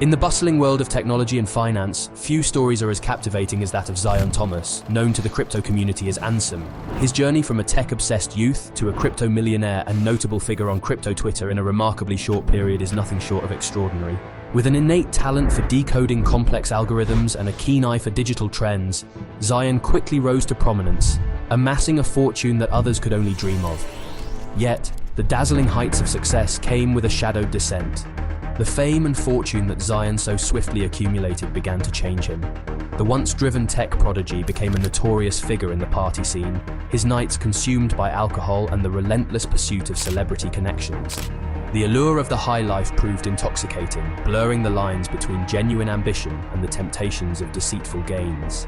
In the bustling world of technology and finance, few stories are as captivating as that of Zion Thomas, known to the crypto community as Ansem. His journey from a tech-obsessed youth to a crypto millionaire and notable figure on crypto Twitter in a remarkably short period is nothing short of extraordinary. With an innate talent for decoding complex algorithms and a keen eye for digital trends, Zion quickly rose to prominence, amassing a fortune that others could only dream of. Yet, the dazzling heights of success came with a shadowed descent. The fame and fortune that Zion so swiftly accumulated began to change him. The once driven tech prodigy became a notorious figure in the party scene, his nights consumed by alcohol and the relentless pursuit of celebrity connections. The allure of the high life proved intoxicating, blurring the lines between genuine ambition and the temptations of deceitful gains.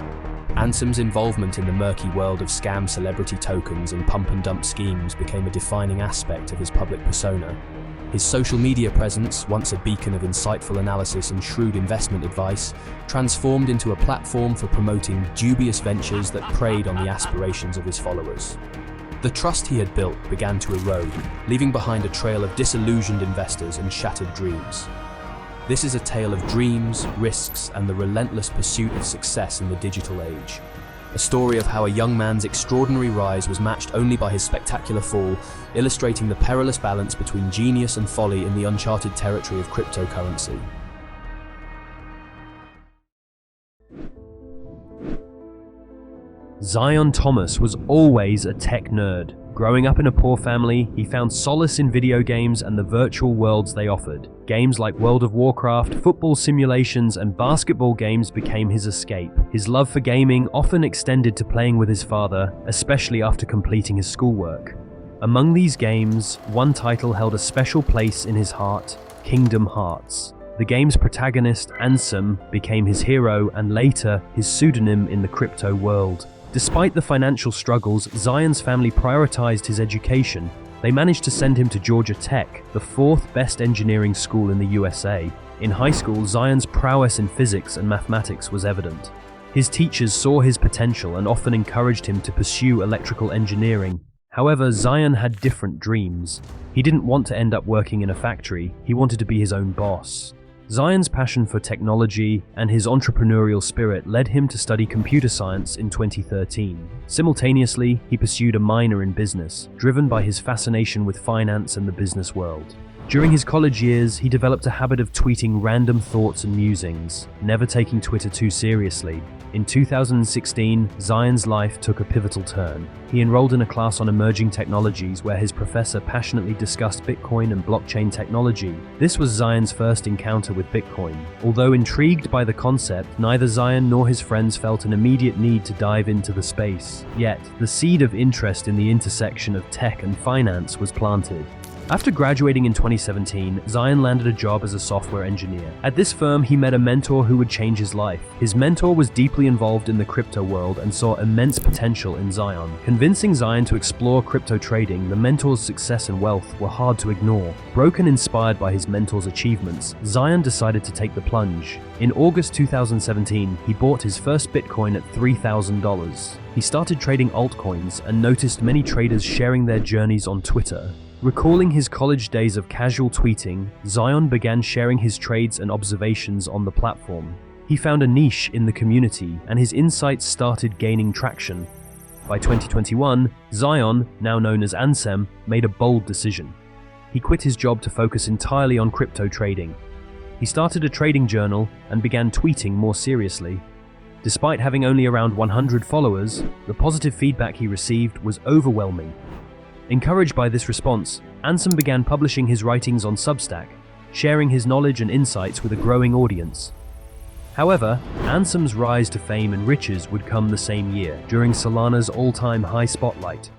Ansem's involvement in the murky world of scam celebrity tokens and pump-and-dump schemes became a defining aspect of his public persona. His social media presence, once a beacon of insightful analysis and shrewd investment advice, transformed into a platform for promoting dubious ventures that preyed on the aspirations of his followers. The trust he had built began to erode, leaving behind a trail of disillusioned investors and shattered dreams. This is a tale of dreams, risks, and the relentless pursuit of success in the digital age. A story of how a young man's extraordinary rise was matched only by his spectacular fall, illustrating the perilous balance between genius and folly in the uncharted territory of cryptocurrency. Zion Thomas was always a tech nerd. Growing up in a poor family, he found solace in video games and the virtual worlds they offered. Games like World of Warcraft, football simulations, and basketball games became his escape. His love for gaming often extended to playing with his father, especially after completing his schoolwork. Among these games, one title held a special place in his heart: Kingdom Hearts. The game's protagonist, Ansem, became his hero and later his pseudonym in the crypto world. Despite the financial struggles, Zion's family prioritized his education. They managed to send him to Georgia Tech, the fourth best engineering school in the USA. In high school, Zion's prowess in physics and mathematics was evident. His teachers saw his potential and often encouraged him to pursue electrical engineering. However, Zion had different dreams. He didn't want to end up working in a factory, he wanted to be his own boss. Zion's passion for technology and his entrepreneurial spirit led him to study computer science in 2013. Simultaneously, he pursued a minor in business, driven by his fascination with finance and the business world. During his college years, he developed a habit of tweeting random thoughts and musings, never taking Twitter too seriously. In 2016, Zion's life took a pivotal turn. He enrolled in a class on emerging technologies where his professor passionately discussed Bitcoin and blockchain technology. This was Zion's first encounter with Bitcoin. Although intrigued by the concept, neither Zion nor his friends felt an immediate need to dive into the space. Yet, the seed of interest in the intersection of tech and finance was planted. After graduating in 2017, Zion landed a job as a software engineer. At this firm, he met a mentor who would change his life. His mentor was deeply involved in the crypto world and saw immense potential in Zion. Convincing Zion to explore crypto trading, the mentor's success and wealth were hard to ignore. Broken inspired by his mentor's achievements, Zion decided to take the plunge. In August 2017, he bought his first Bitcoin at $3,000. He started trading altcoins and noticed many traders sharing their journeys on Twitter. Recalling his college days of casual tweeting, Zion began sharing his trades and observations on the platform. He found a niche in the community, and his insights started gaining traction. By 2021, Zion, now known as Ansem, made a bold decision. He quit his job to focus entirely on crypto trading. He started a trading journal and began tweeting more seriously. Despite having only around 100 followers, the positive feedback he received was overwhelming. Encouraged by this response, Ansem began publishing his writings on Substack, sharing his knowledge and insights with a growing audience. However, Ansem's rise to fame and riches would come the same year, during Solana's all-time high spotlight.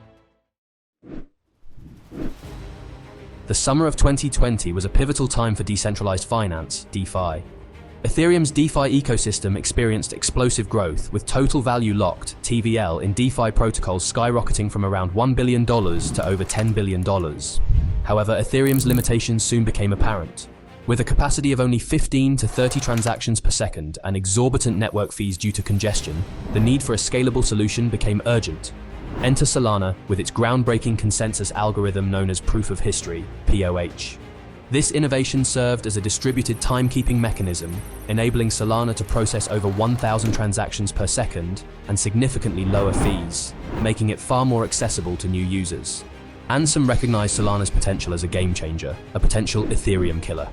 The summer of 2020 was a pivotal time for decentralized finance, DeFi. Ethereum's DeFi ecosystem experienced explosive growth, with total value locked, TVL, in DeFi protocols skyrocketing from around $1 billion to over $10 billion. However, Ethereum's limitations soon became apparent. With a capacity of only 15 to 30 transactions per second and exorbitant network fees due to congestion, the need for a scalable solution became urgent. Enter Solana with its groundbreaking consensus algorithm known as Proof of History, POH. This innovation served as a distributed timekeeping mechanism, enabling Solana to process over 1,000 transactions per second and significantly lower fees, making it far more accessible to new users. Ansem recognized Solana's potential as a game changer, a potential Ethereum killer.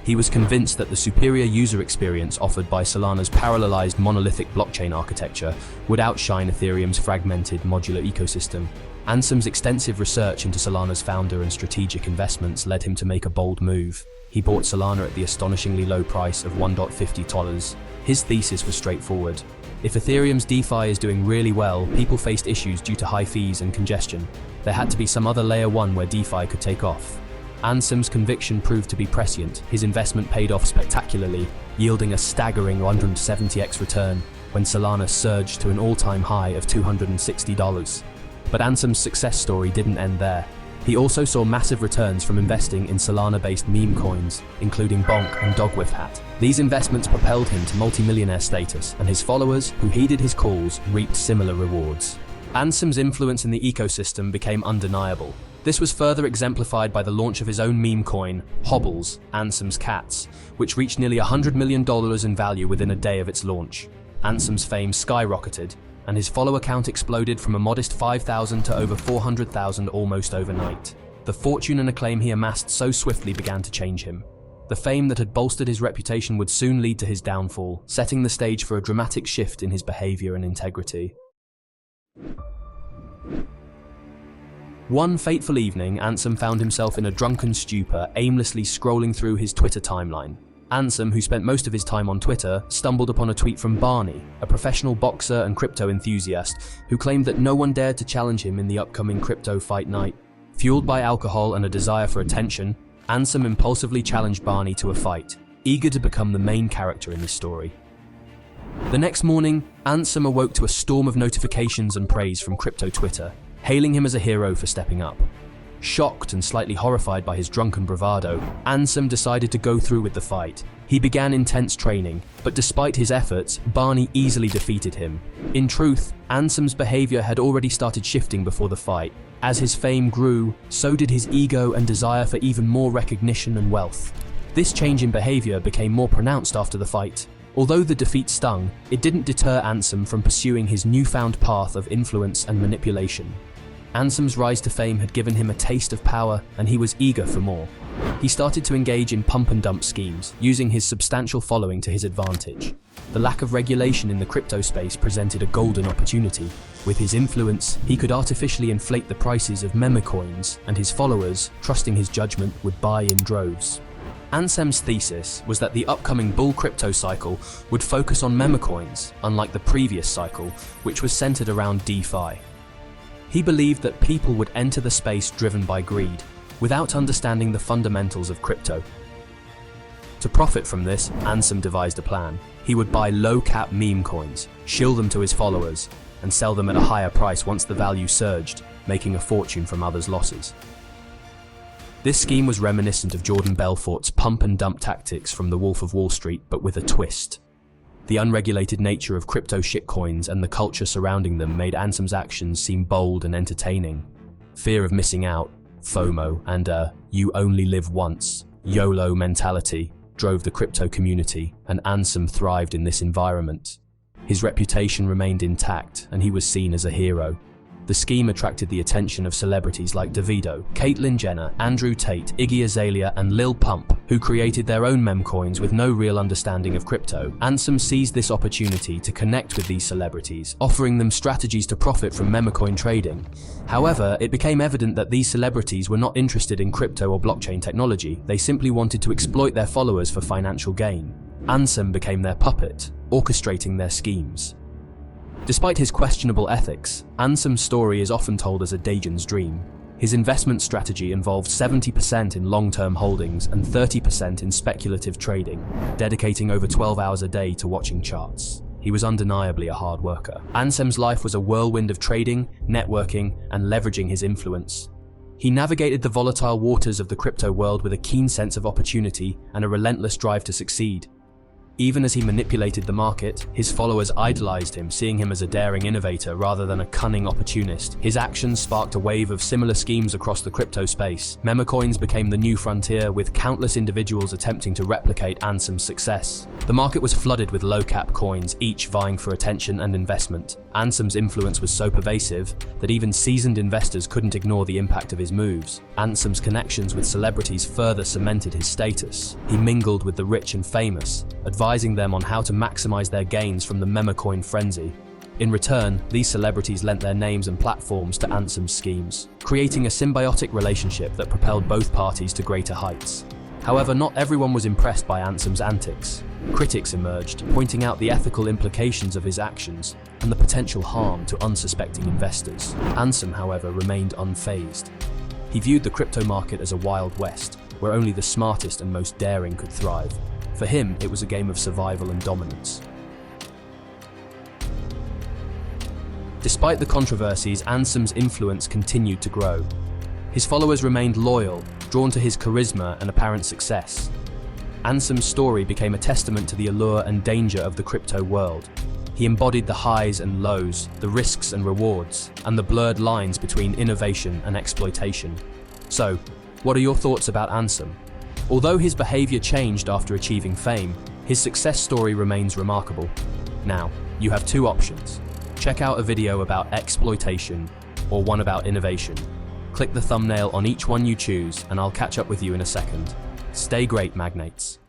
He was convinced that the superior user experience offered by Solana's parallelized monolithic blockchain architecture would outshine Ethereum's fragmented modular ecosystem. Ansem's extensive research into Solana's founder and strategic investments led him to make a bold move. He bought Solana at the astonishingly low price of $1.50. His thesis was straightforward. If Ethereum's DeFi is doing really well, people faced issues due to high fees and congestion. There had to be some other layer 1 where DeFi could take off. Ansem's conviction proved to be prescient. His investment paid off spectacularly, yielding a staggering 170x return when Solana surged to an all-time high of $260. But Ansem's success story didn't end there. He also saw massive returns from investing in Solana-based meme coins, including Bonk and Dogwifhat. These investments propelled him to multimillionaire status, and his followers, who heeded his calls, reaped similar rewards. Ansem's influence in the ecosystem became undeniable. This was further exemplified by the launch of his own meme coin, Hobbles, Ansem's Cats, which reached nearly $100 million in value within a day of its launch. Ansem's fame skyrocketed, and his follower count exploded from a modest 5,000 to over 400,000 almost overnight. The fortune and acclaim he amassed so swiftly began to change him. The fame that had bolstered his reputation would soon lead to his downfall, setting the stage for a dramatic shift in his behavior and integrity. One fateful evening, Ansem found himself in a drunken stupor, aimlessly scrolling through his Twitter timeline. Ansem, who spent most of his time on Twitter, stumbled upon a tweet from Barney, a professional boxer and crypto enthusiast, who claimed that no one dared to challenge him in the upcoming crypto fight night. Fueled by alcohol and a desire for attention, Ansem impulsively challenged Barney to a fight, eager to become the main character in this story. The next morning, Ansem awoke to a storm of notifications and praise from crypto Twitter, hailing him as a hero for stepping up. Shocked and slightly horrified by his drunken bravado, Ansem decided to go through with the fight. He began intense training, but despite his efforts, Barney easily defeated him. In truth, Ansem's behavior had already started shifting before the fight. As his fame grew, so did his ego and desire for even more recognition and wealth. This change in behavior became more pronounced after the fight. Although the defeat stung, it didn't deter Ansem from pursuing his newfound path of influence and manipulation. Ansem's rise to fame had given him a taste of power, and he was eager for more. He started to engage in pump-and-dump schemes, using his substantial following to his advantage. The lack of regulation in the crypto space presented a golden opportunity. With his influence, he could artificially inflate the prices of meme coins, and his followers, trusting his judgment, would buy in droves. Ansem's thesis was that the upcoming bull crypto cycle would focus on meme coins, unlike the previous cycle, which was centered around DeFi. He believed that people would enter the space driven by greed, without understanding the fundamentals of crypto. To profit from this, Ansem devised a plan. He would buy low-cap meme coins, shill them to his followers, and sell them at a higher price once the value surged, making a fortune from others' losses. This scheme was reminiscent of Jordan Belfort's pump-and-dump tactics from The Wolf of Wall Street, but with a twist. The unregulated nature of crypto shitcoins and the culture surrounding them made Ansem's actions seem bold and entertaining. Fear of missing out, FOMO, and a "you only live once" YOLO mentality drove the crypto community, and Ansem thrived in this environment. His reputation remained intact, and he was seen as a hero. The scheme attracted the attention of celebrities like Davido, Caitlyn Jenner, Andrew Tate, Iggy Azalea, and Lil Pump, who created their own meme coins with no real understanding of crypto. Ansem seized this opportunity to connect with these celebrities, offering them strategies to profit from meme coin trading. However, it became evident that these celebrities were not interested in crypto or blockchain technology. They simply wanted to exploit their followers for financial gain. Ansem became their puppet, orchestrating their schemes. Despite his questionable ethics, Ansem's story is often told as a Dajan's dream. His investment strategy involved 70% in long-term holdings and 30% in speculative trading, dedicating over 12 hours a day to watching charts. He was undeniably a hard worker. Ansem's life was a whirlwind of trading, networking, and leveraging his influence. He navigated the volatile waters of the crypto world with a keen sense of opportunity and a relentless drive to succeed. Even as he manipulated the market, his followers idolized him, seeing him as a daring innovator rather than a cunning opportunist. His actions sparked a wave of similar schemes across the crypto space. Meme coins became the new frontier, with countless individuals attempting to replicate Ansem's success. The market was flooded with low-cap coins, each vying for attention and investment. Ansem's influence was so pervasive that even seasoned investors couldn't ignore the impact of his moves. Ansem's connections with celebrities further cemented his status. He mingled with the rich and famous, advising them on how to maximize their gains from the meme coin frenzy. In return, these celebrities lent their names and platforms to Ansem's schemes, creating a symbiotic relationship that propelled both parties to greater heights. However, not everyone was impressed by Ansem's antics. Critics emerged, pointing out the ethical implications of his actions and the potential harm to unsuspecting investors. Ansem, however, remained unfazed. He viewed the crypto market as a wild west, where only the smartest and most daring could thrive. For him, it was a game of survival and dominance. Despite the controversies, Ansem's influence continued to grow. His followers remained loyal, drawn to his charisma and apparent success. Ansem's story became a testament to the allure and danger of the crypto world. He embodied the highs and lows, the risks and rewards, and the blurred lines between innovation and exploitation. So, what are your thoughts about Ansem? Although his behavior changed after achieving fame, his success story remains remarkable. Now, you have two options. Check out a video about exploitation or one about innovation. Click the thumbnail on each one you choose, and I'll catch up with you in a second. Stay great, magnates.